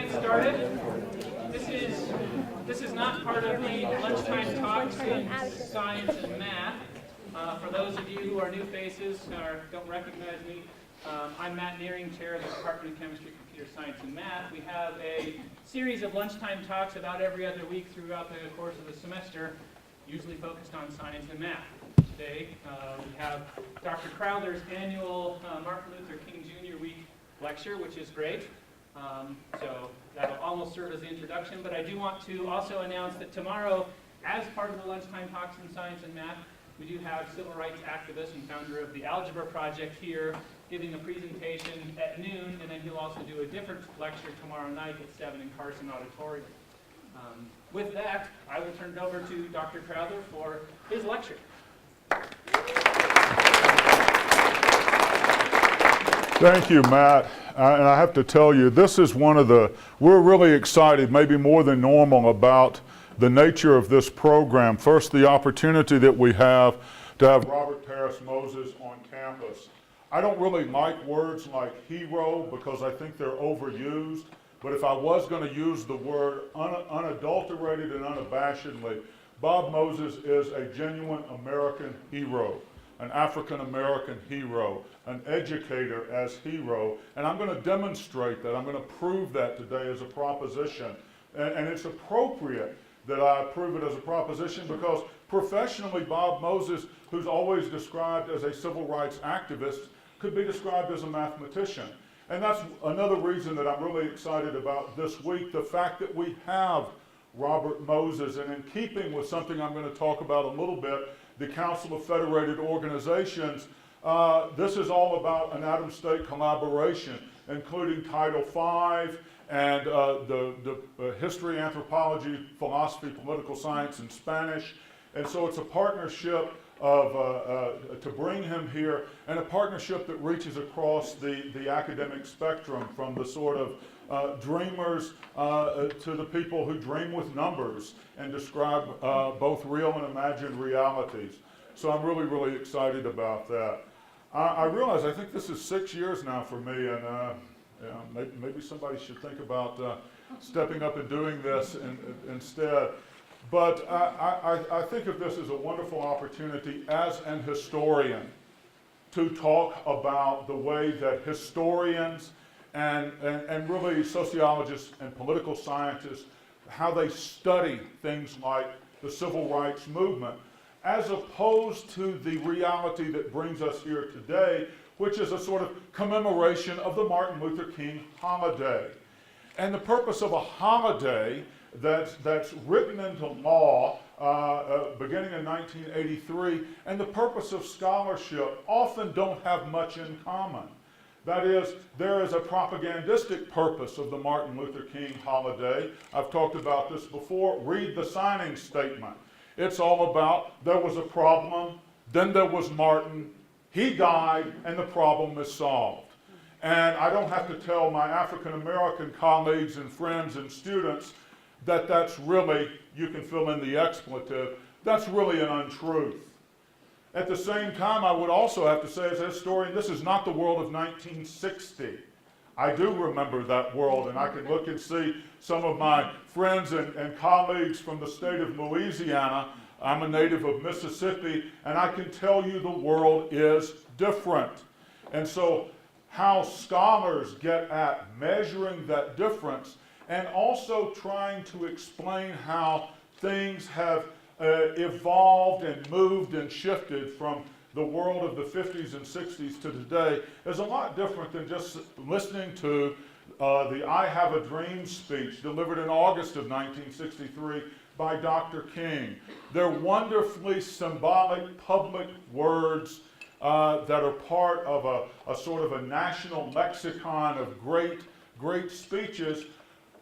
get started. This is not part of the lunchtime talks in science and math. For those of you who are new faces or don't recognize me, I'm Matt Nearing, Chair of the Department of Chemistry, Computer Science, and Math. We have a series of lunchtime talks about every other week throughout the course of the semester, usually focused on science and math. Today, we have Dr. Crowther's annual Martin Luther King Jr. Week lecture, which is great. So that'll almost serve as the introduction, but I do want to also announce that tomorrow, as part of the lunchtime talks in science and math, we do have civil rights activist and founder of the Algebra Project here giving a presentation at noon, and then he'll also do a different lecture tomorrow night at 7 in Carson Auditorium. With that, I will turn it over to Dr. Crowther for his lecture. Thank you, Matt. And I have to tell you, this is we're really excited, maybe more than normal, about the nature of this program. First, the opportunity that we have to have Robert Parris Moses on campus. I don't really like words like hero because I think they're overused, but if I was going to use the word unadulterated and unabashedly, Bob Moses is a genuine American hero, an African-American hero, an educator as hero, and I'm going to demonstrate that. I'm going to prove that today as a proposition. And it's appropriate that I prove it as a proposition because professionally, Bob Moses, who's always described as a civil rights activist, could be described as a mathematician. And that's another reason that I'm really excited about this week, the fact that we have Robert Moses, and in keeping with something I'm going to talk about a little bit, the Council of Federated Organizations, this is all about an Adams-State collaboration, including Title V and the history, anthropology, philosophy, political science, and Spanish. And so it's a partnership to bring him here, and a partnership that reaches across the academic spectrum, from the sort of dreamers to the people who dream with numbers and describe both real and imagined realities. So I'm really, really excited about that. I realize I think this is 6 years now for me, and maybe somebody should think about stepping up and doing this instead. But I think of this as a wonderful opportunity as an historian to talk about the way that historians and really sociologists and political scientists, how they study things like the civil rights movement, as opposed to the reality that brings us here today, which is a sort of commemoration of the Martin Luther King holiday. And the purpose of a holiday that's written into law beginning in 1983, and the purpose of scholarship often don't have much in common. That is, there is a propagandistic purpose of the Martin Luther King holiday. I've talked about this before. Read the signing statement. It's all about there was a problem, then there was Martin, he died, and the problem is solved. And I don't have to tell my African-American colleagues and friends and students that that's really, you can fill in the expletive, that's really an untruth. At the same time, I would also have to say as a historian, this is not the world of 1960. I do remember that world, and I can look and see some of my friends and colleagues from the state of Louisiana. I'm a native of Mississippi, and I can tell you the world is different. And so how scholars get at measuring that difference and also trying to explain how things have evolved and moved and shifted from the world of the 50s and 60s to today is a lot different than just listening to the I Have a Dream speech delivered in August of 1963 by Dr. King. They're wonderfully symbolic public words that are part of a sort of a national lexicon of great speeches.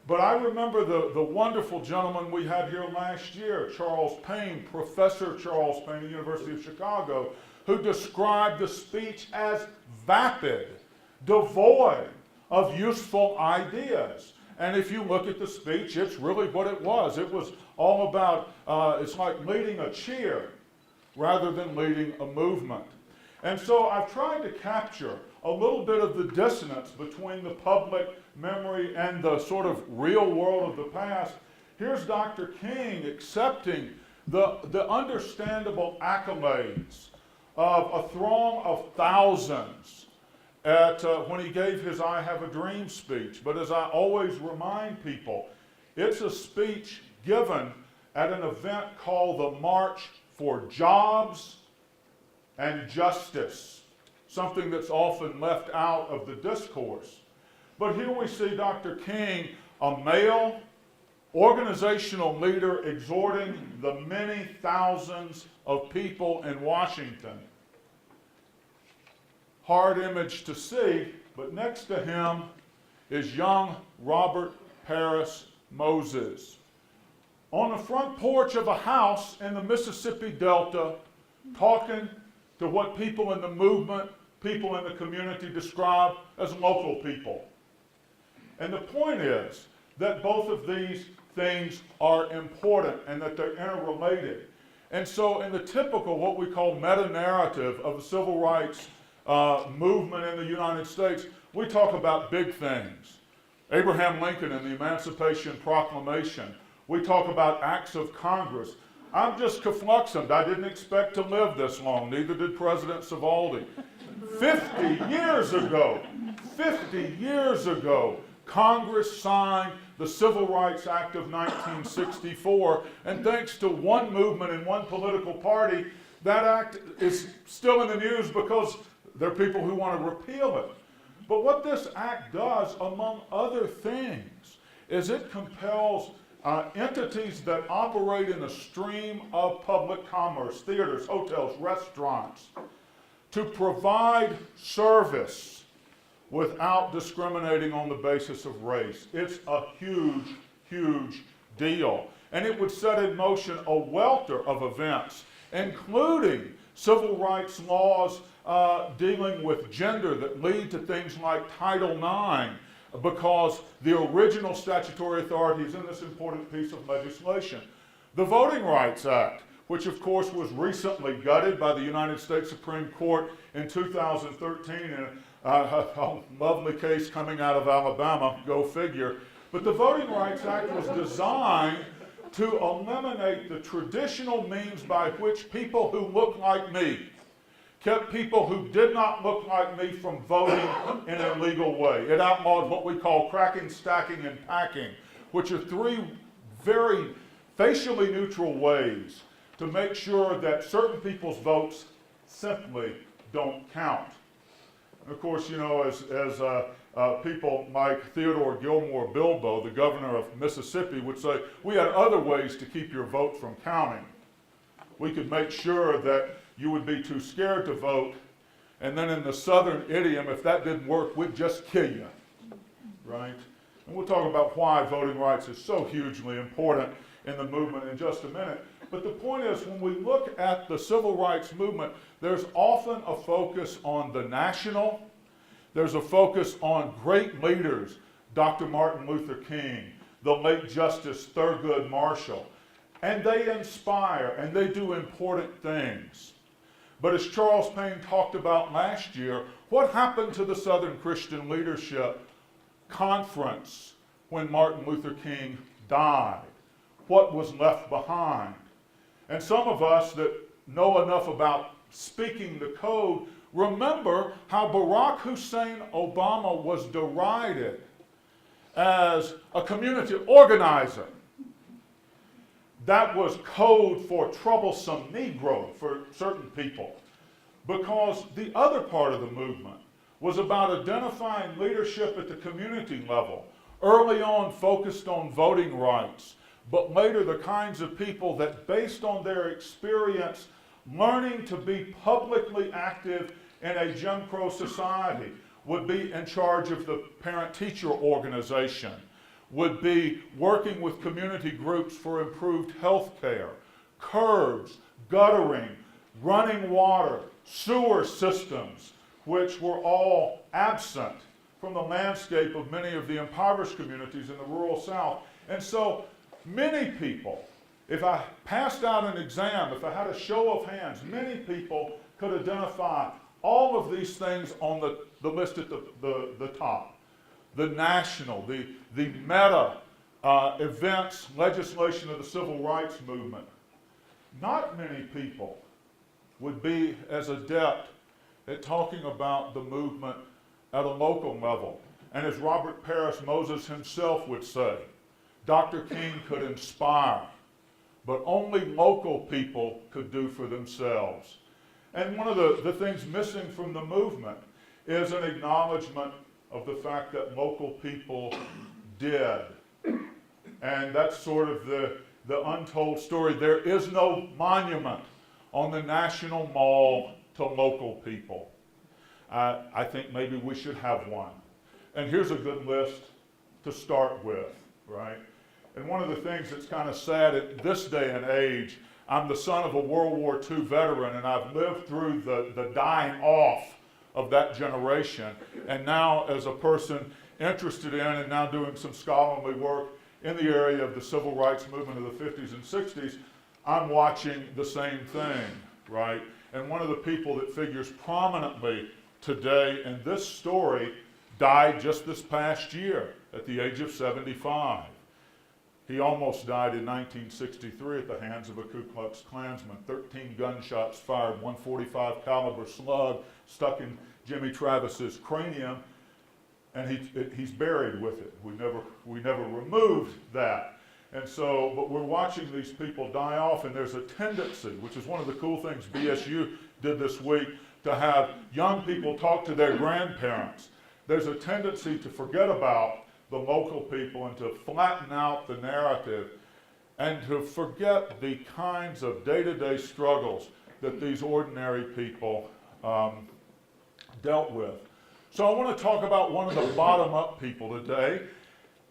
But I remember the wonderful gentleman we had here last year, Charles Payne, Professor Charles Payne at the University of Chicago, who described the speech as vapid, devoid of useful ideas. And if you look at the speech, it's really what it was. It was all about, it's like leading a cheer rather than leading a movement. And so I've tried to capture a little bit of the dissonance between the public memory and the sort of real world of the past, here's Dr. King accepting the understandable accolades of a throng of thousands when he gave his I Have a Dream speech. But as I always remind people, it's a speech given at an event called the March for Jobs and Justice, something that's often left out of the discourse. But here we see Dr. King, a male organizational leader, exhorting the many thousands of people in Washington. Hard image to see, but next to him is young Robert Parris Moses on the front porch of a house in the Mississippi Delta, talking to what people in the movement, people in the community describe as local people. And the point is that both of these things are important and that they're interrelated. And so in the typical, what we call meta-narrative of the civil rights movement in the United States, we talk about big things. Abraham Lincoln and the Emancipation Proclamation. We talk about acts of Congress. I'm just confluxed. I didn't expect to live this long. Neither did President Savoldi. 50 years ago, Congress signed the Civil Rights Act of 1964, and thanks to one movement and one political party, that act is still in the news because there are people who want to repeal it. But what this act does, among other things, is it compels entities that operate in a stream of public commerce, theaters, hotels, restaurants, to provide service without discriminating on the basis of race. It's a huge, huge deal. And it would set in motion a welter of events, including civil rights laws dealing with gender that lead to things like Title IX, because the original statutory authority is in this important piece of legislation. The Voting Rights Act, which of course was recently gutted by the United States Supreme Court in 2013 in a lovely case coming out of Alabama, go figure. But the Voting Rights Act was designed to eliminate the traditional means by which people who look like me kept people who did not look like me from voting in a legal way. It outlawed what we call cracking, stacking, and packing, which are three very facially neutral ways to make sure that certain people's votes simply don't count. And of course, you know, as people like Theodore Gilmore Bilbo, the governor of Mississippi, would say, we had other ways to keep your vote from counting. We could make sure that you would be too scared to vote, and then in the southern idiom, if that didn't work, we'd just kill you, right? And we'll talk about why voting rights is so hugely important in the movement in just a minute. But the point is, when we look at the civil rights movement, there's often a focus on the national. There's a focus on great leaders, Dr. Martin Luther King, the late Justice Thurgood Marshall. And they inspire, and they do important things. But as Charles Payne talked about last year, what happened to the Southern Christian Leadership Conference when Martin Luther King died? What was left behind? And some of us that know enough about speaking the code remember how Barack Hussein Obama was derided as a community organizer. That was code for troublesome Negro for certain people, because the other part of the movement was about identifying leadership at the community level, early on focused on voting rights, but later the kinds of people that, based on their experience learning to be publicly active in a Jim Crow society, would be in charge of the parent-teacher organization, would be working with community groups for improved health care, curbs, guttering, running water, sewer systems, which were all absent from the landscape of many of the impoverished communities in the rural South. And so many people, if I passed out an exam, if I had a show of hands, many people could identify All of these things on the list at the top. The national, the meta events, legislation of the civil rights movement. Not many people would be as adept at talking about the movement at a local level. And as Robert Parris Moses himself would say, Dr. King could inspire, but only local people could do for themselves. And one of the things missing from the movement is an acknowledgement of the fact that local people did. And that's sort of the untold story. There is no monument on the National Mall to local people. I think maybe we should have one. And here's a good list to start with, right? And one of the things that's kind of sad at this day and age, I'm the son of a World War II veteran, and I've lived through the dying off of that generation. And now, as a person interested in and now doing some scholarly work in the area of the civil rights movement of the 50s and 60s, I'm watching the same thing, right? And one of the people that figures prominently today in this story died just this past year at the age of 75. He almost died in 1963 at the hands of a Ku Klux Klansman. 13 gunshots fired, 145 caliber slug stuck in Jimmy Travis's cranium, and he's buried with it. We never removed that. And so, but we're watching these people die off, and there's a tendency, which is one of the cool things BSU did this week, to have young people talk to their grandparents. There's a tendency to forget about the local people and to flatten out the narrative and to forget the kinds of day-to-day struggles that these ordinary people dealt with. So I want to talk about one of the bottom-up people today,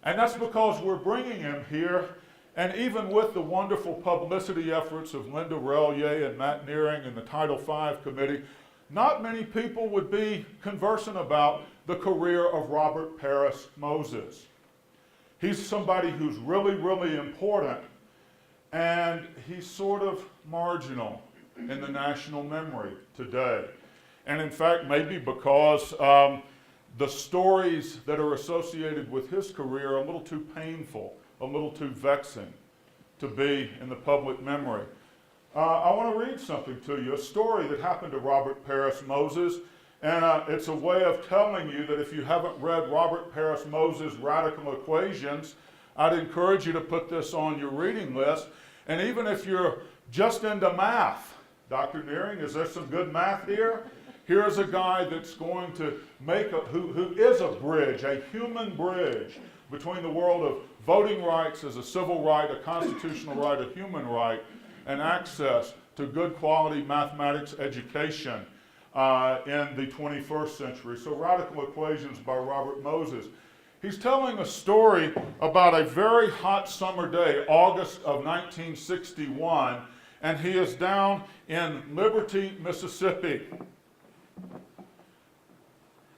and that's because we're bringing him here, and even with the wonderful publicity efforts of Linda Relier and Matt Nearing and the Title V Committee, not many people would be conversant about the career of Robert Parris Moses. He's somebody who's really, really important, and he's sort of marginal in the national memory today. And in fact, maybe because the stories that are associated with his career are a little too painful, a little too vexing to be in the public memory. I want to read something to you, a story that happened to Robert Parris Moses, and it's a way of telling you that if you haven't read Robert Parris Moses' Radical Equations, I'd encourage you to put this on your reading list. And even if you're just into math, Dr. Nearing, is there some good math here? Here's a guy that's going to make who is a bridge, a human bridge between the world of voting rights as a civil right, a constitutional right, a human right, and access to good quality mathematics education in the 21st century. So Radical Equations by Robert Moses. He's telling a story about a very hot summer day, August of 1961, and he is down in Liberty, Mississippi.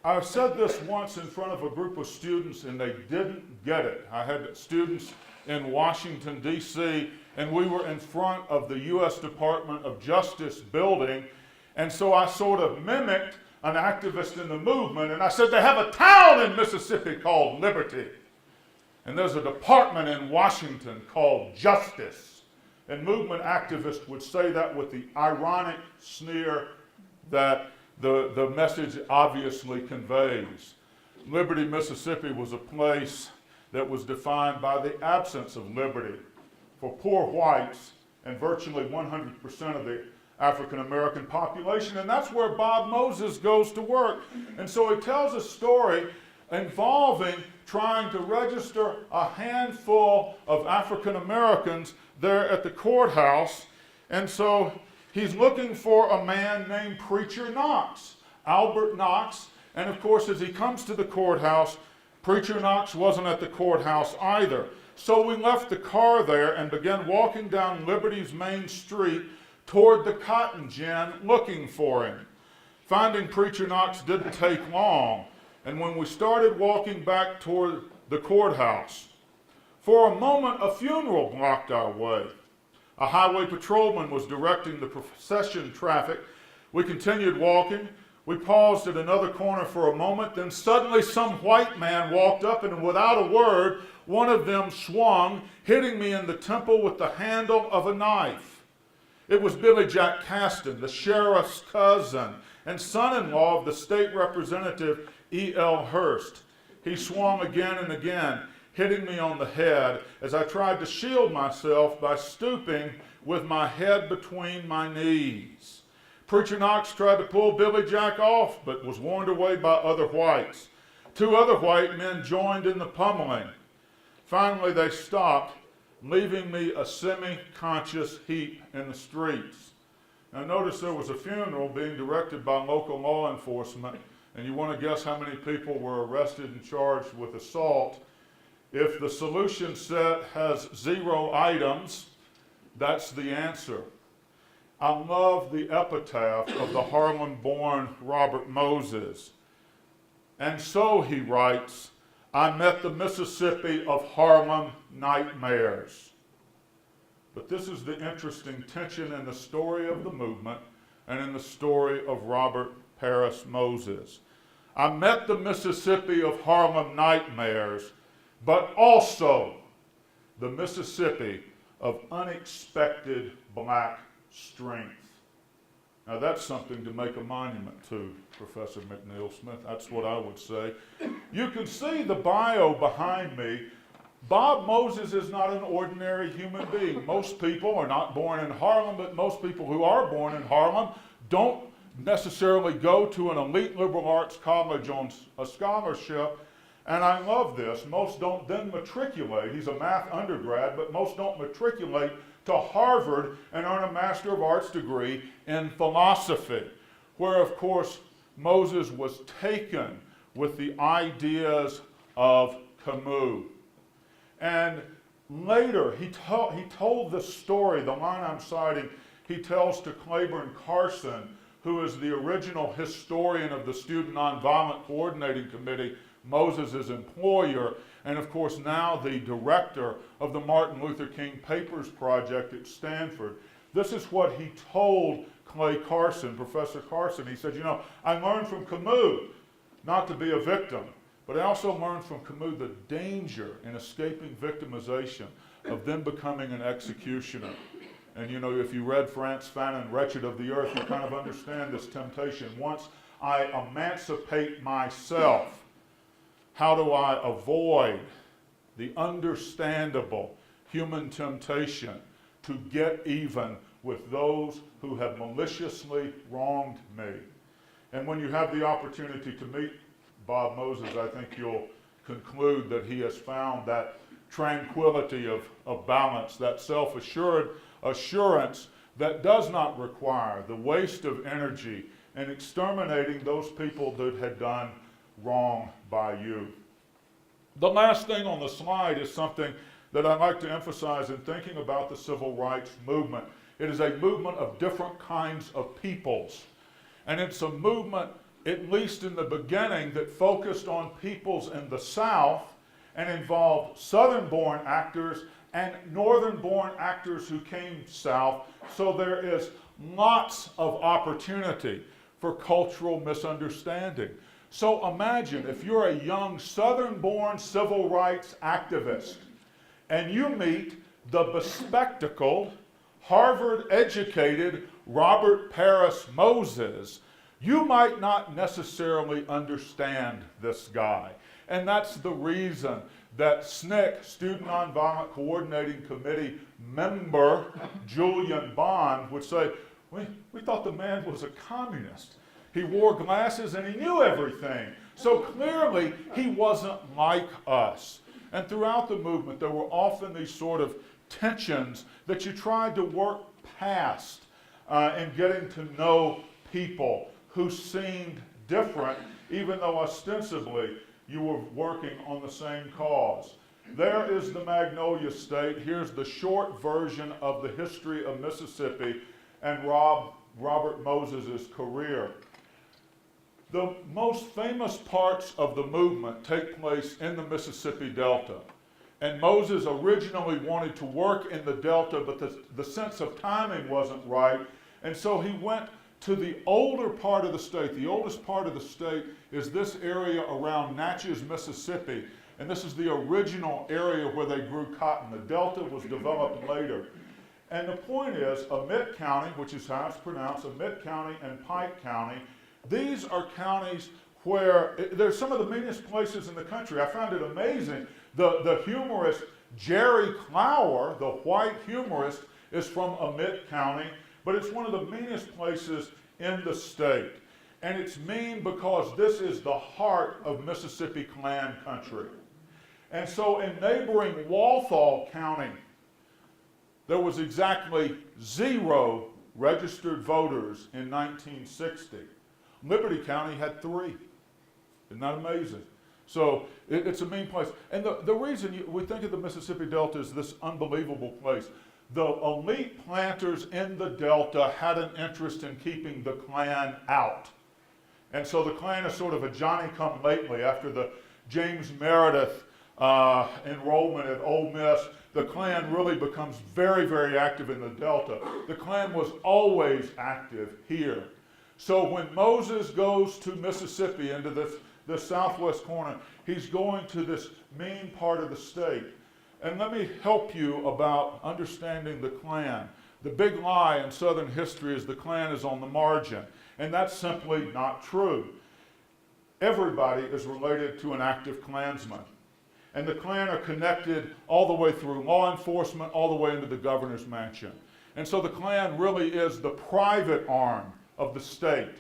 I've said this once in front of a group of students and they didn't get it. I had students in Washington, D.C., and we were in front of the U.S. Department of Justice building, and so I sort of mimicked an activist in the movement, and I said, they have a town in Mississippi called Liberty, and there's a department in Washington called Justice. And movement activists would say that with the ironic sneer that the message obviously conveys. Liberty, Mississippi was a place that was defined by the absence of liberty for poor whites and virtually 100% of the African American population, and that's where Bob Moses goes to work. And so he tells a story involving trying to register a handful of African Americans there at the courthouse, and so he's looking for a man named Preacher Knox, Albert Knox, and of course as he comes to the courthouse, Preacher Knox wasn't at the courthouse either. So we left the car there and began walking down Liberty's main street toward the cotton gin looking for him. Finding Preacher Knox didn't take long, and when we started walking back toward the courthouse, for a moment a funeral blocked our way. A highway patrolman was directing the procession traffic. We continued walking. We paused at another corner for a moment, then suddenly some white man walked up, and without a word, one of them swung, hitting me in the temple with the handle of a knife. It was Billy Jack Caston, the sheriff's cousin and son-in-law of the state representative E.L. Hurst. He swung again and again, hitting me on the head as I tried to shield myself by stooping with my head between my knees. Preacher Knox tried to pull Billy Jack off, but was warned away by other whites. 2 other white men joined in the pummeling. Finally, they stopped, leaving me a semi-conscious heap in the streets. Now notice there was a funeral being directed by local law enforcement, and you want to guess how many people were arrested and charged with assault. If the solution set has 0 items, that's the answer. I love the epitaph of the Harlem-born Robert Moses. And so, he writes, I met the Mississippi of Harlem nightmares. But this is the interesting tension in the story of the movement and in the story of Robert Parris Moses. I met the Mississippi of Harlem nightmares, but also the Mississippi of unexpected black strength. Now that's something to make a monument to, Professor McNeil Smith. That's what I would say. You can see the bio behind me. Bob Moses is not an ordinary human being. Most people are not born in Harlem, but most people who are born in Harlem don't necessarily go to an elite liberal arts college on a scholarship. And I love this. Most don't then matriculate. He's a math undergrad, but most don't matriculate to Harvard and earn a Master of Arts degree in philosophy, where, of course, Moses was taken with the ideas of Camus. And later, he told the story, the line I'm citing, he tells to Claiborne Carson, who is the original historian of the Student Nonviolent Coordinating Committee, Moses' employer, and of course now the director of the Martin Luther King Papers Project at Stanford. This is what he told Clay Carson, Professor Carson. He said, you know, I learned from Camus not to be a victim, but I also learned from Camus the danger in escaping victimization of then becoming an executioner. And you know, if you read Frantz Fanon, Wretched of the Earth, you kind of understand this temptation. Once I emancipate myself, how do I avoid the understandable human temptation to get even with those who have maliciously wronged me? And when you have the opportunity to meet Bob Moses, I think you'll conclude that he has found that tranquility of balance, that self-assured assurance that does not require the waste of energy in exterminating those people that had done wrong by you. The last thing on the slide is something that I'd like to emphasize in thinking about the civil rights movement. It is a movement of different kinds of peoples. And it's a movement, at least in the beginning, that focused on peoples in the South and involved Southern-born actors and Northern-born actors who came South. So there is lots of opportunity for cultural misunderstanding. So imagine if you're a young Southern-born civil rights activist and you meet the bespectacled, Harvard-educated Robert Parris Moses, you might not necessarily understand this guy. And that's the reason that SNCC, Student Nonviolent Coordinating Committee member Julian Bond would say, we thought the man was a communist. He wore glasses and he knew everything. So clearly he wasn't like us. And throughout the movement there were often these sort of tensions that you tried to work past in getting to know people who seemed different, even though ostensibly you were working on the same cause. There is the Magnolia State. Here's the short version of the history of Mississippi and Robert Moses' career. The most famous parts of the movement take place in the Mississippi Delta. And Moses originally wanted to work in the Delta, but the sense of timing wasn't right. And so he went to the older part of the state. The oldest part of the state is this area around Natchez, Mississippi. And this is the original area where they grew cotton. The Delta was developed later. And the point is, Amite County, which is how it's pronounced, Amite County and Pike County, these are counties where they're some of the meanest places in the country. I found it amazing. The humorist Jerry Clower, the white humorist, is from Amite County, but it's one of the meanest places in the state. And it's mean because this is the heart of Mississippi Klan country. And so in neighboring Walthall County, there was exactly 0 registered voters in 1960. Liberty County had 3. Isn't that amazing? So it's a mean place. And the reason we think of the Mississippi Delta as this unbelievable place, the elite planters in the Delta had an interest in keeping the Klan out. And so the Klan is sort of a Johnny-come-lately. After the James Meredith enrollment at Ole Miss, the Klan really becomes very, very active in the Delta. The Klan was always active here. So when Moses goes to Mississippi, into the southwest corner, he's going to this mean part of the state. And let me help you about understanding the Klan. The big lie in Southern history is the Klan is on the margin. And that's simply not true. Everybody is related to an active Klansman. And the Klan are connected all the way through law enforcement, all the way into the governor's mansion. And so the Klan really is the private arm of the state.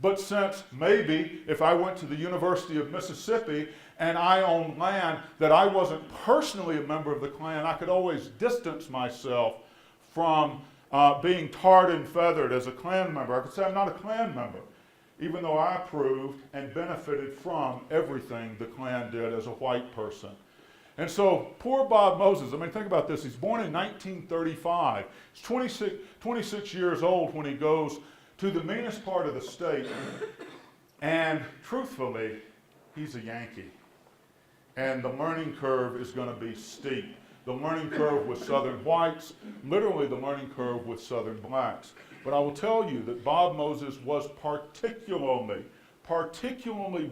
But since maybe if I went to the University of Mississippi and I owned land that I wasn't personally a member of the Klan, I could always distance myself from being tarred and feathered as a Klan member. I could say I'm not a Klan member, even though I approved and benefited from everything the Klan did as a white person. And so poor Bob Moses, I mean, think about this. He's born in 1935. He's 26 years old when he goes to the meanest part of the state. And truthfully, he's a Yankee. And the learning curve is going to be steep. The learning curve with Southern whites, literally the learning curve with Southern blacks. But I will tell you that Bob Moses was particularly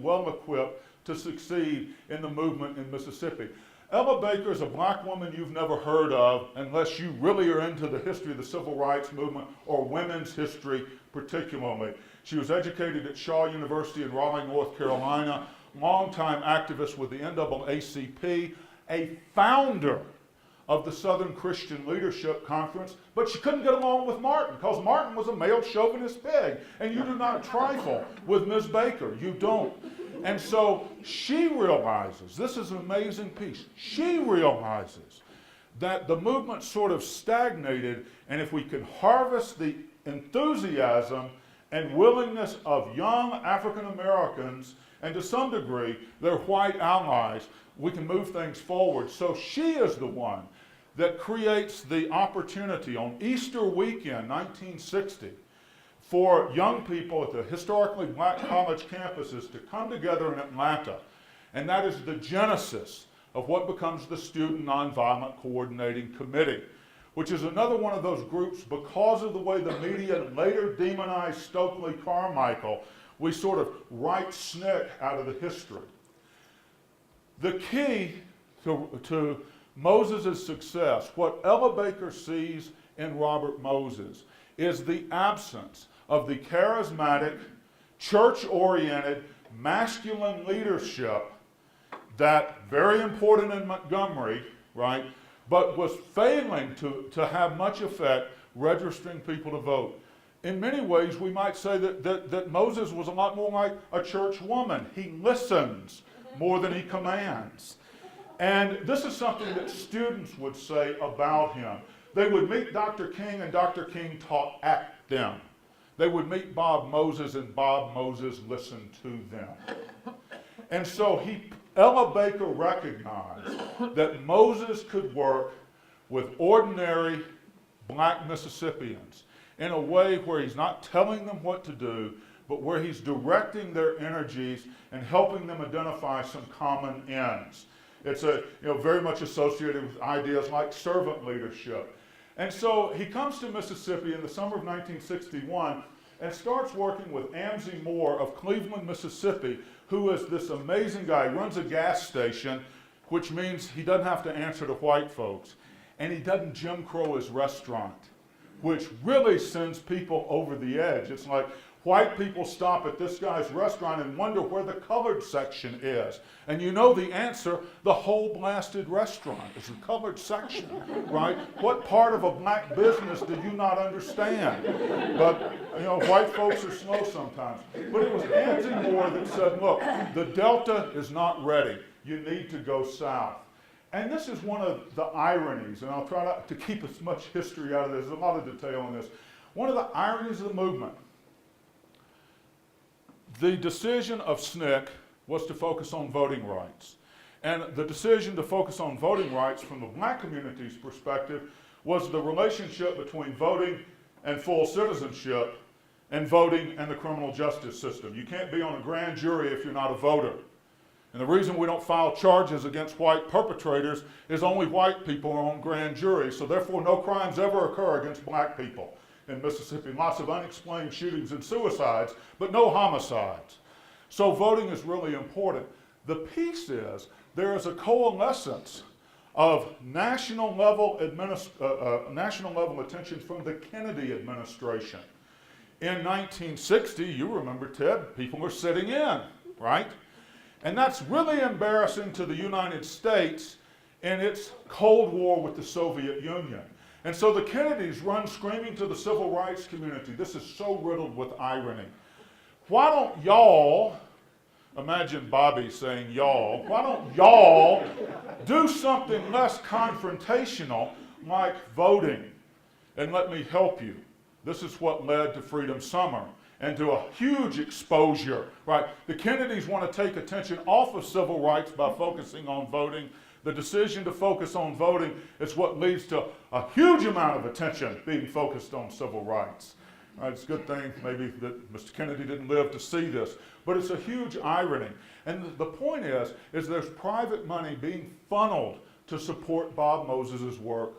well equipped to succeed in the movement in Mississippi. Ella Baker is a black woman you've never heard of unless you really are into the history of the civil rights movement or women's history particularly. She was educated at Shaw University in Raleigh, North Carolina, longtime activist with the NAACP, a founder of the Southern Christian Leadership Conference, but she couldn't get along with Martin because Martin was a male chauvinist pig, and you do not trifle with Ms. Baker. You don't. And so she realizes, this is an amazing piece, she realizes that the movement sort of stagnated, and if we can harvest the enthusiasm and willingness of young African Americans, and to some degree their white allies, we can move things forward. So she is the one that creates the opportunity on Easter weekend, 1960, for young people at the historically black college campuses to come together in Atlanta. And that is the genesis of what becomes the Student Nonviolent Coordinating Committee, which is another one of those groups, because of the way the media later demonized Stokely Carmichael, we sort of write SNCC out of the history. The key to Moses' success, what Ella Baker sees in Robert Moses, is the absence of the charismatic, church-oriented, masculine leadership that, very important in Montgomery, right, but was failing to have much effect registering people to vote. In many ways, we might say that Moses was a lot more like a church woman. He listens more than he commands. And this is something that students would say about him. They would meet Dr. King, and Dr. King taught at them. They would meet Bob Moses, and Bob Moses listened to them. And so Ella Baker recognized that Moses could work with ordinary black Mississippians in a way where he's not telling them what to do, but where he's directing their energies and helping them identify some common ends. It's very much associated with ideas like servant leadership. And so he comes to Mississippi in the summer of 1961, and starts working with Amzie Moore of Cleveland, Mississippi, who is this amazing guy. He runs a gas station, which means he doesn't have to answer to white folks. And he doesn't Jim Crow his restaurant, which really sends people over the edge. It's like white people stop at this guy's restaurant and wonder where the colored section is. And you know the answer, the whole blasted restaurant is the colored section, right? What part of a black business do you not understand? But, you know, white folks are slow sometimes. But it was Amzie Moore that said, look, the Delta is not ready. You need to go south. And this is one of the ironies, and I'll try to keep as much history out of this. There's a lot of detail in this. One of the ironies of the movement, the decision of SNCC was to focus on voting rights. And the decision to focus on voting rights from the black community's perspective was the relationship between voting and full citizenship and voting and the criminal justice system. You can't be on a grand jury if you're not a voter. And the reason we don't file charges against white perpetrators is only white people are on grand juries, so therefore no crimes ever occur against black people in Mississippi. Lots of unexplained shootings and suicides, but no homicides. So voting is really important. The piece is there is a coalescence of national level attention from the Kennedy administration. In 1960, you remember, Ted, people were sitting in, right? And that's really embarrassing to the United States in its Cold War with the Soviet Union. And so the Kennedys run screaming to the civil rights community. This is so riddled with irony. Why don't y'all, imagine Bobby saying y'all, why don't y'all do something less confrontational like voting? And let me help you. This is what led to Freedom Summer and to a huge exposure, right? The Kennedys want to take attention off of civil rights by focusing on voting. The decision to focus on voting is what leads to a huge amount of attention being focused on civil rights. Right, it's a good thing maybe that Mr. Kennedy didn't live to see this, but it's a huge irony. And the point is there's private money being funneled to support Bob Moses' work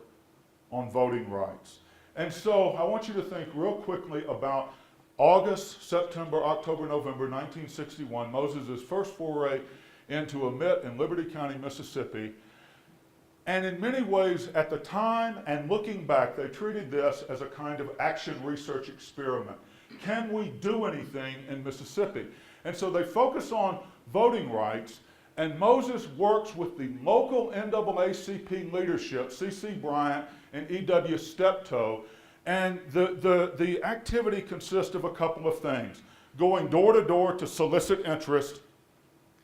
on voting rights. And so I want you to think real quickly about August, September, October, November 1961, Moses' first foray into a MIT in Liberty County, Mississippi. And in many ways, at the time and looking back, they treated this as a kind of action research experiment. Can we do anything in Mississippi? And so they focus on voting rights, and Moses works with the local NAACP leadership, C.C. Bryant and E.W. Steptoe, and the activity consists of a couple of things: going door to door to solicit interest,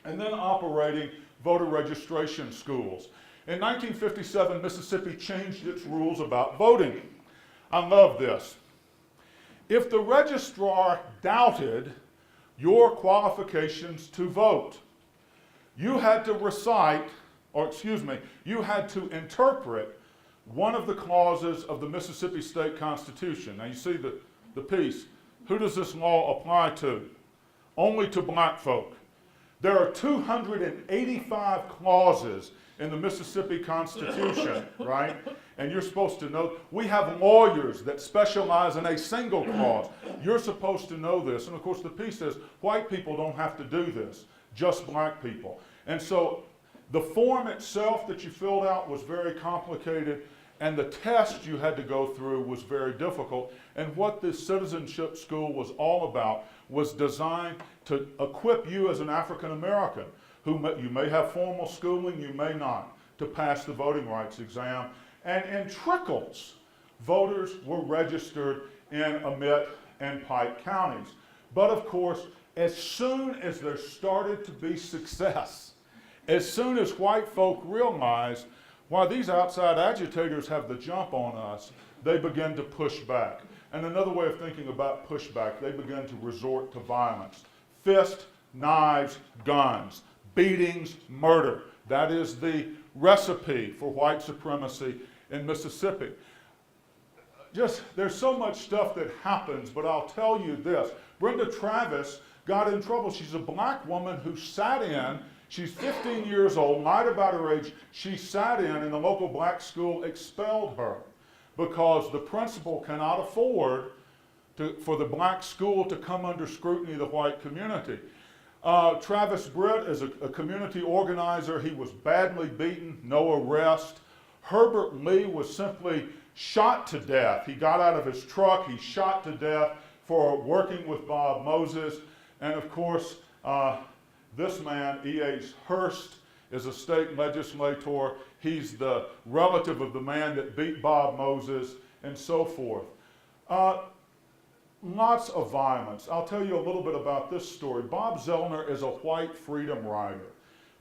and then operating voter registration schools. In 1957, Mississippi changed its rules about voting. I love this. If the registrar doubted your qualifications to vote, you had to recite, you had to interpret one of the clauses of the Mississippi State Constitution. Now you see the piece. Who does this law apply to? Only to black folk. There are 285 clauses in the Mississippi Constitution, right? And you're supposed to know. We have lawyers that specialize in a single clause. You're supposed to know this. And of course the piece says white people don't have to do this, just black people. And so the form itself that you filled out was very complicated, and the test you had to go through was very difficult. And what this citizenship school was all about was designed to equip you as an African American, who you may have formal schooling, you may not, to pass the voting rights exam. And in trickles, voters were registered in Amite and Pike counties. But of course, as soon as there started to be success, as soon as white folk realized, while these outside agitators have the jump on us, they begin to push back. And another way of thinking about pushback, they begin to resort to violence. Fist, knives, guns, beatings, murder. That is the recipe for white supremacy in Mississippi. There's so much stuff that happens, but I'll tell you this. Brenda Travis got in trouble. She's a black woman who sat in. She's 15 years old, lied about her age. She sat in, and the local black school expelled her because the principal cannot afford for the black school to come under scrutiny of the white community. Travis Britt is a community organizer. He was badly beaten, no arrest. Herbert Lee was simply shot to death. He got out of his truck, he shot to death for working with Bob Moses. And of course, this man, E.H. Hurst, is a state legislator. He's the relative of the man that beat Bob Moses, and so forth. Lots of violence. I'll tell you a little bit about this story. Bob Zellner is a white freedom rider.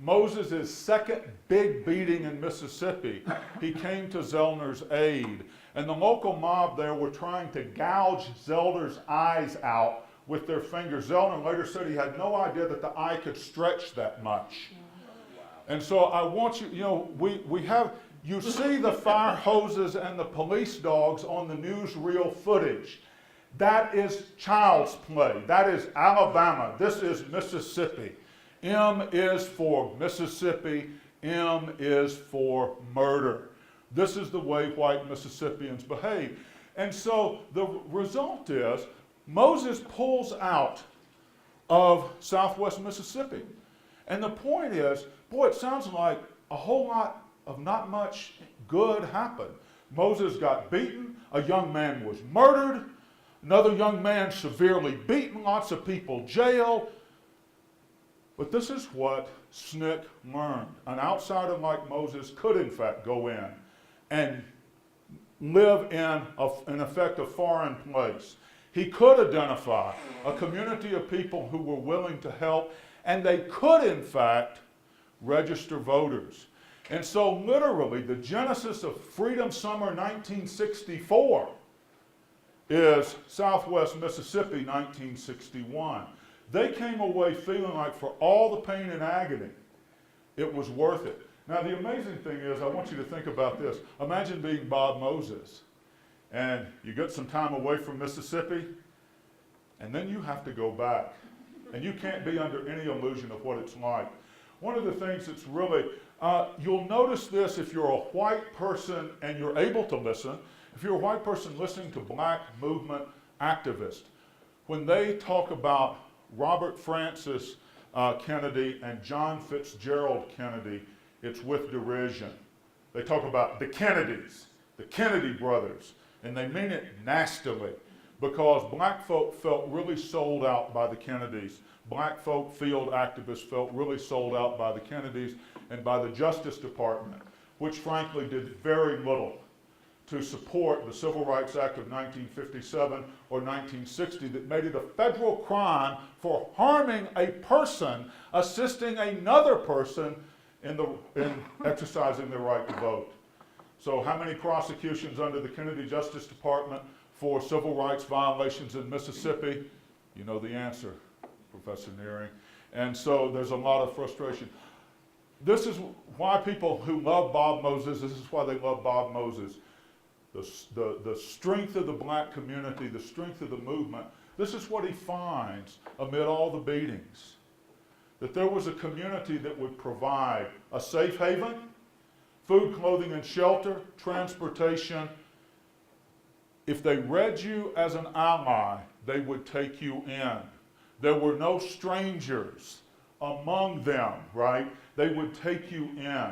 Moses' second big beating in Mississippi, he came to Zellner's aid. And the local mob there were trying to gouge Zellner's eyes out with their fingers. Zellner later said he had no idea that the eye could stretch that much. And so I want you, you see the fire hoses and the police dogs on the newsreel footage. That is child's play. That is Alabama. This is Mississippi. M is for Mississippi. M is for murder. This is the way white Mississippians behave. And so the result is Moses pulls out of southwest Mississippi. And the point is, boy, it sounds like a whole lot of not much good happened. Moses got beaten. A young man was murdered. Another young man severely beaten. Lots of people jailed. But this is what SNCC learned. An outsider like Moses could, in fact, go in and live in effect, a foreign place. He could identify a community of people who were willing to help, and they could, in fact, register voters. And so, literally, the genesis of Freedom Summer 1964 is Southwest Mississippi 1961. They came away feeling like for all the pain and agony, it was worth it. Now the amazing thing is, I want you to think about this. Imagine being Bob Moses, and you get some time away from Mississippi, and then you have to go back. And you can't be under any illusion of what it's like. One of the things that's really, you'll notice this if you're a white person and you're able to listen. If you're a white person listening to black movement activists, when they talk about Robert Francis Kennedy and John Fitzgerald Kennedy, it's with derision. They talk about the Kennedys, the Kennedy brothers, and they mean it nastily because black folk felt really sold out by the Kennedys. Black folk field activists felt really sold out by the Kennedys and by the Justice Department, which frankly did very little to support the Civil Rights Act of 1957 or 1960 that made it a federal crime for harming a person assisting another person in exercising their right to vote. So how many prosecutions under the Kennedy Justice Department for civil rights violations in Mississippi? You know the answer, Professor Nearing. And so there's a lot of frustration. This is why people who love Bob Moses, this is why they love Bob Moses. The strength of the black community, the strength of the movement, this is what he finds amid all the beatings. That there was a community that would provide a safe haven, food, clothing, and shelter, transportation. If they read you as an ally, they would take you in. There were no strangers among them, right? They would take you in.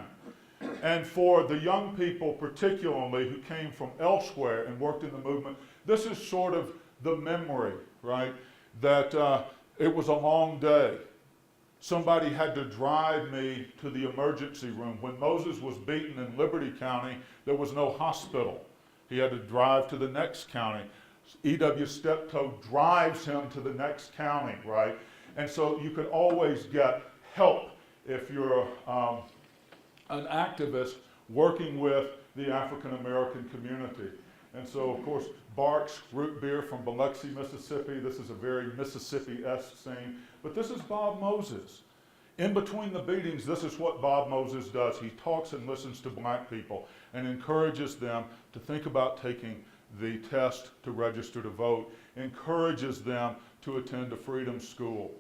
And for the young people particularly who came from elsewhere and worked in the movement, this is sort of the memory, right? That it was a long day. Somebody had to drive me to the emergency room. When Moses was beaten in Liberty County, there was no hospital. He had to drive to the next county. E.W. Steptoe drives him to the next county, right? And so you could always get help if you're an activist working with the African American community. And so, of course, Barks root beer from Biloxi, Mississippi. This is a very Mississippi-esque scene. But this is Bob Moses. In between the beatings, this is what Bob Moses does. He talks and listens to black people and encourages them to think about taking the test to register to vote, encourages them to attend a freedom school.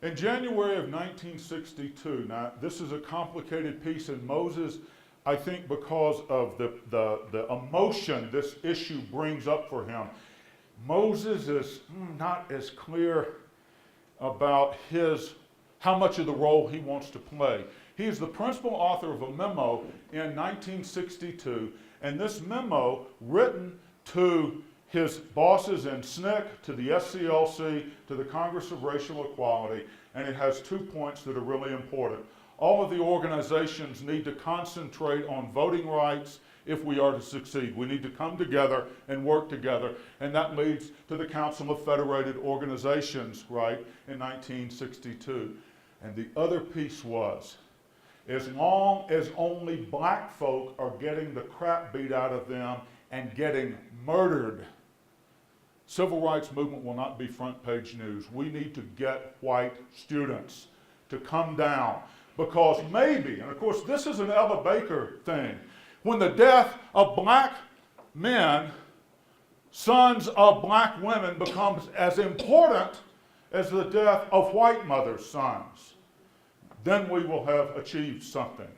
In January of 1962, now this is a complicated piece, and Moses, I think because of the emotion this issue brings up for him, Moses is not as clear about how much of the role he wants to play. He is the principal author of a memo in 1962, and this memo, written to his bosses in SNCC, to the SCLC, to the Congress of Racial Equality, and it has 2 points that are really important. All of the organizations need to concentrate on voting rights if we are to succeed. We need to come together and work together, and that leads to the Council of Federated Organizations, right, in 1962. And the other piece was, as long as only black folk are getting the crap beat out of them and getting murdered, civil rights movement will not be front page news. We need to get white students to come down, because maybe, and of course this is an Ella Baker thing, when the death of black men, sons of black women, becomes as important as the death of white mothers' sons, then we will have achieved something.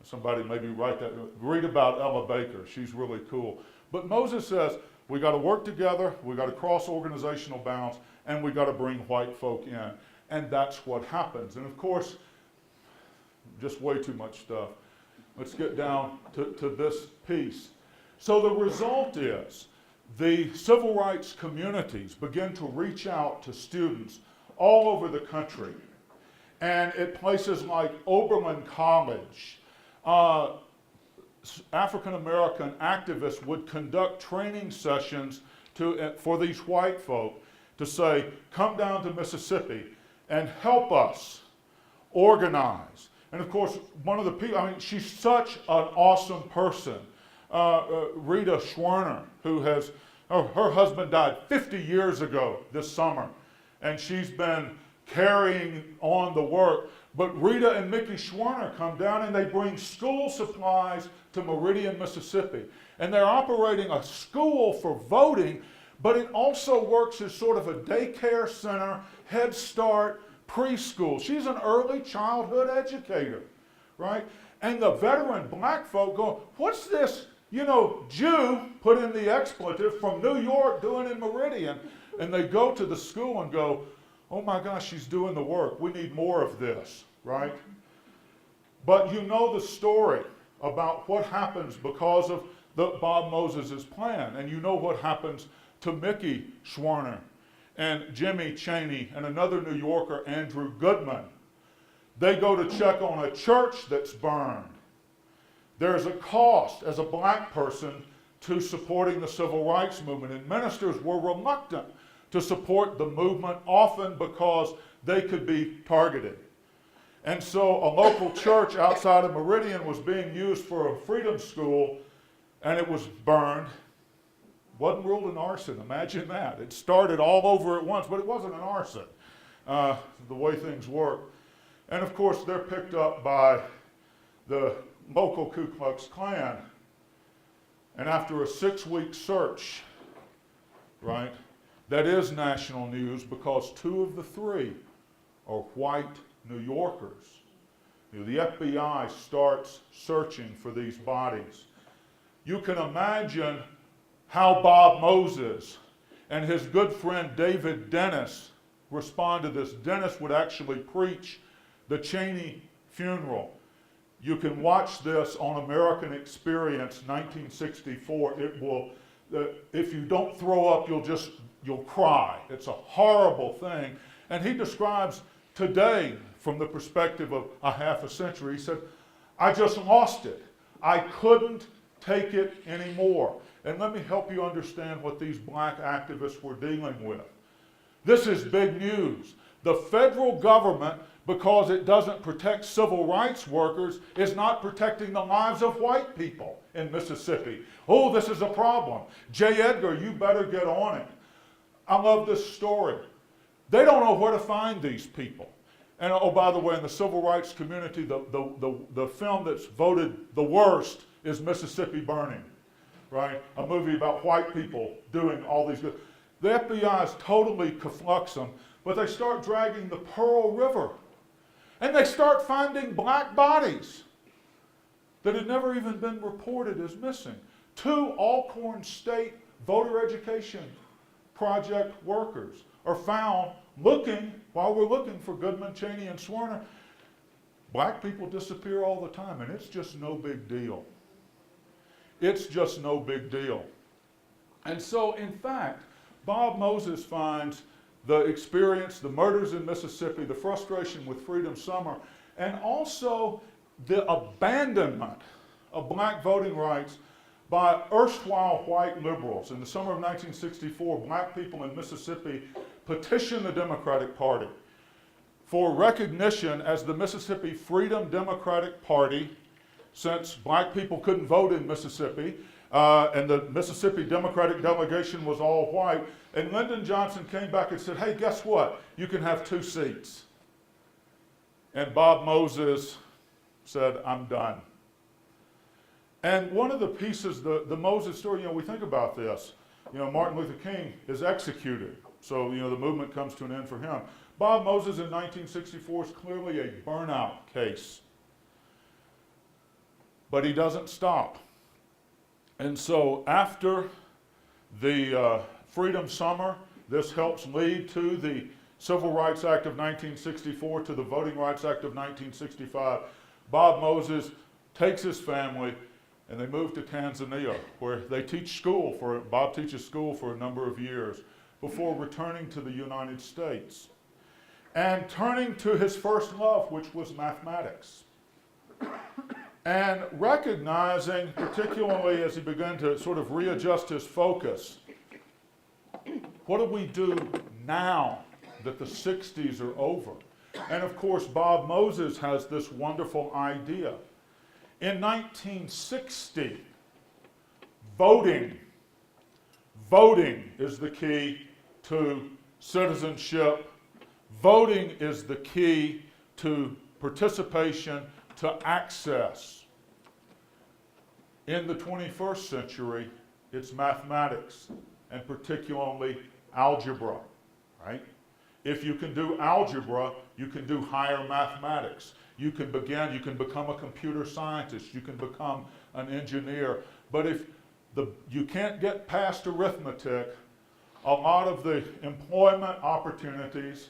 Somebody maybe write that, read about Ella Baker, she's really cool. But Moses says, we got to work together, we got to cross organizational bounds, and we got to bring white folk in. And that's what happens. And of course, just way too much stuff. Let's get down to this piece. So the result is the civil rights communities begin to reach out to students all over the country. And at places like Oberlin College, African American activists would conduct training sessions for these white folk to say, come down to Mississippi and help us organize. And of course, one of the people, I mean, she's such an awesome person. Rita Schwerner, who has, her husband died 50 years ago this summer, and she's been carrying on the work. But Rita and Mickey Schwerner come down and they bring school supplies to Meridian, Mississippi. And they're operating a school for voting, but it also works as sort of a daycare center, Head Start, preschool. She's an early childhood educator, right? And the veteran black folk go, what's this, Jew, put in the expletive, from New York doing in Meridian? And they go to the school and go, oh my gosh, she's doing the work. We need more of this, right? But you know the story about what happens because of Bob Moses' plan. And you know what happens to Mickey Schwerner and Jimmy Chaney and another New Yorker, Andrew Goodman. They go to check on a church that's burned. There's a cost as a black person to supporting the civil rights movement, and ministers were reluctant to support the movement, often because they could be targeted. And so a local church outside of Meridian was being used for a freedom school, and it was burned. Wasn't ruled an arson, imagine that. It started all over at once, but it wasn't an arson, the way things work. And of course, they're picked up by the local Ku Klux Klan. And after a 6-week search, right, that is national news because 2 of the 3 are white New Yorkers. The FBI starts searching for these bodies. You can imagine how Bob Moses and his good friend David Dennis respond to this. Dennis would actually preach the Chaney funeral. You can watch this on American Experience 1964. It will, if you don't throw up, you'll cry. It's a horrible thing. And he describes today from the perspective of a half a century. He said, I just lost it. I couldn't take it anymore. And let me help you understand what these black activists were dealing with. This is big news. The federal government, because it doesn't protect civil rights workers, is not protecting the lives of white people in Mississippi. Oh, this is a problem. J. Edgar, you better get on it. I love this story. They don't know where to find these people. And oh, by the way, in the civil rights community, the film that's voted the worst is Mississippi Burning, right? A movie about white people doing all these good. The FBI is totally confluxum, but they start dragging the Pearl River. And they start finding black bodies that had never even been reported as missing. 2 Alcorn State voter education Project workers are found looking, while we're looking for Goodman, Cheney, and Swerner, black people disappear all the time, and it's just no big deal. It's just no big deal. And so, in fact, Bob Moses finds the experience, the murders in Mississippi, the frustration with Freedom Summer, and also the abandonment of black voting rights by erstwhile white liberals. In the summer of 1964, black people in Mississippi petitioned the Democratic Party for recognition as the Mississippi Freedom Democratic Party, since black people couldn't vote in Mississippi, and the Mississippi Democratic delegation was all white. And Lyndon Johnson came back and said, hey, guess what? You can have 2 seats. And Bob Moses said, I'm done. And one of the pieces, the Moses story, we think about this. Martin Luther King is executed. So, the movement comes to an end for him. Bob Moses in 1964 is clearly a burnout case. But he doesn't stop. And so after the Freedom Summer, this helps lead to the Civil Rights Act of 1964, to the Voting Rights Act of 1965. Bob Moses takes his family and they move to Tanzania, where they teach school Bob teaches school for a number of years before returning to the United States and turning to his first love, which was mathematics. And recognizing, particularly as he began to sort of readjust his focus, what do we do now that the 60s are over? And of course, Bob Moses has this wonderful idea. In 1960, voting is the key to citizenship. Voting is the key to participation, to access. In the 21st century, it's mathematics, and particularly algebra, right? If you can do algebra, you can do higher mathematics. You can become a computer scientist, you can become an engineer. But if you can't get past arithmetic, a lot of the employment opportunities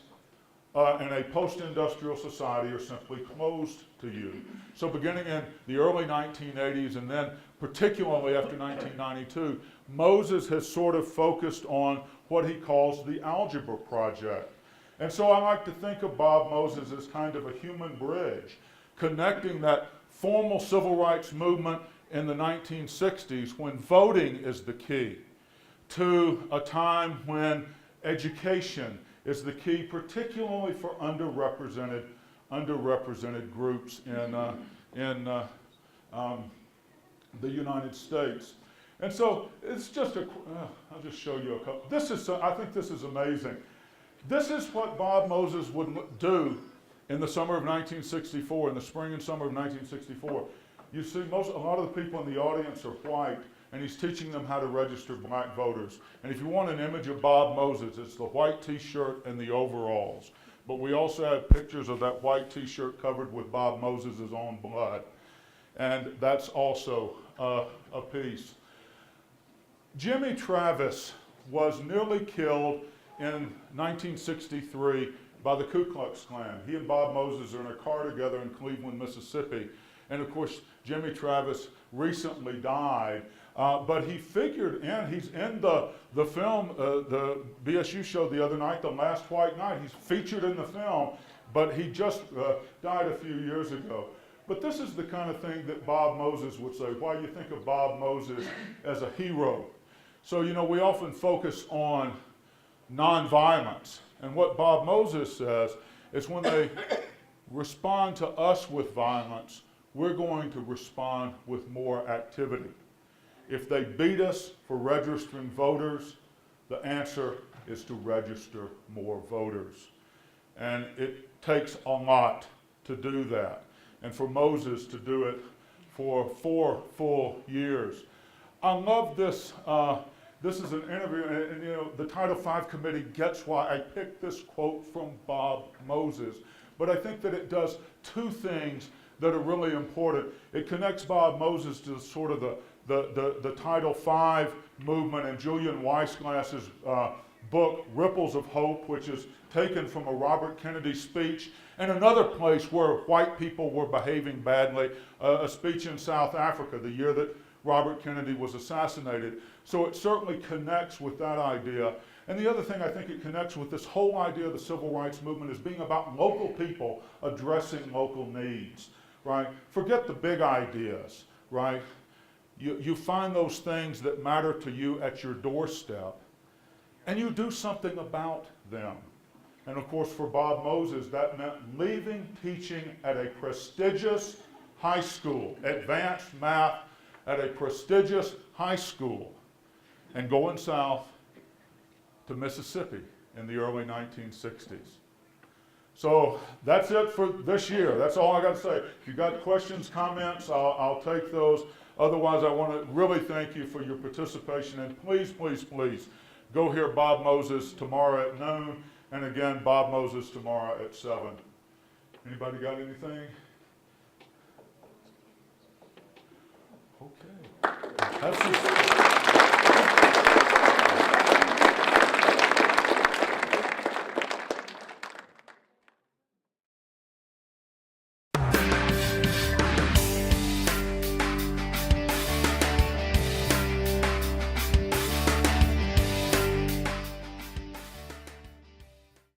in a post-industrial society are simply closed to you. So beginning in the early 1980s and then particularly after 1992, Moses has sort of focused on what he calls the Algebra Project. And so I like to think of Bob Moses as kind of a human bridge, connecting that formal civil rights movement in the 1960s, when voting is the key, to a time when education is the key, particularly for underrepresented groups in the United States. And so it's just I'll just show you a couple. I think this is amazing. This is what Bob Moses would do in the summer of 1964, in the spring and summer of 1964. You see, a lot of the people in the audience are white, and he's teaching them how to register black voters. And if you want an image of Bob Moses, it's the white t-shirt and the overalls. But we also have pictures of that white t-shirt covered with Bob Moses' own blood. And that's also a piece. Jimmy Travis was nearly killed in 1963 by the Ku Klux Klan. He and Bob Moses are in a car together in Cleveland, Mississippi. And of course, Jimmy Travis recently died. But he figured in, he's in the film, the BSU showed the other night, The Last White Night. He's featured in the film, but he just died a few years ago. But this is the kind of thing that Bob Moses would say, why you think of Bob Moses as a hero. So, we often focus on nonviolence. And what Bob Moses says is when they respond to us with violence, we're going to respond with more activity. If they beat us for registering voters, the answer is to register more voters. And it takes a lot to do that. And for Moses to do it for 4 full years. I love this. This is an interview, and the Title V committee gets why I picked this quote from Bob Moses. But I think that it does 2 things that are really important. It connects Bob Moses to sort of the Title V movement and Julian Weissglass's book, Ripples of Hope, which is taken from a Robert Kennedy speech, and another place where white people were behaving badly, a speech in South Africa, the year that Robert Kennedy was assassinated. So it certainly connects with that idea. And the other thing I think it connects with, this whole idea of the civil rights movement is being about local people addressing local needs, right? Forget the big ideas, right? You find those things that matter to you at your doorstep, and you do something about them. And of course, for Bob Moses, that meant leaving teaching at a prestigious high school, advanced math at a prestigious high school, and going south to Mississippi in the early 1960s. So that's it for this year. That's all I got to say. If you got questions, comments, I'll take those. Otherwise, I want to really thank you for your participation. And please, please, please, go hear Bob Moses tomorrow at noon. And again, Bob Moses tomorrow at 7. Anybody got anything? Okay. That's just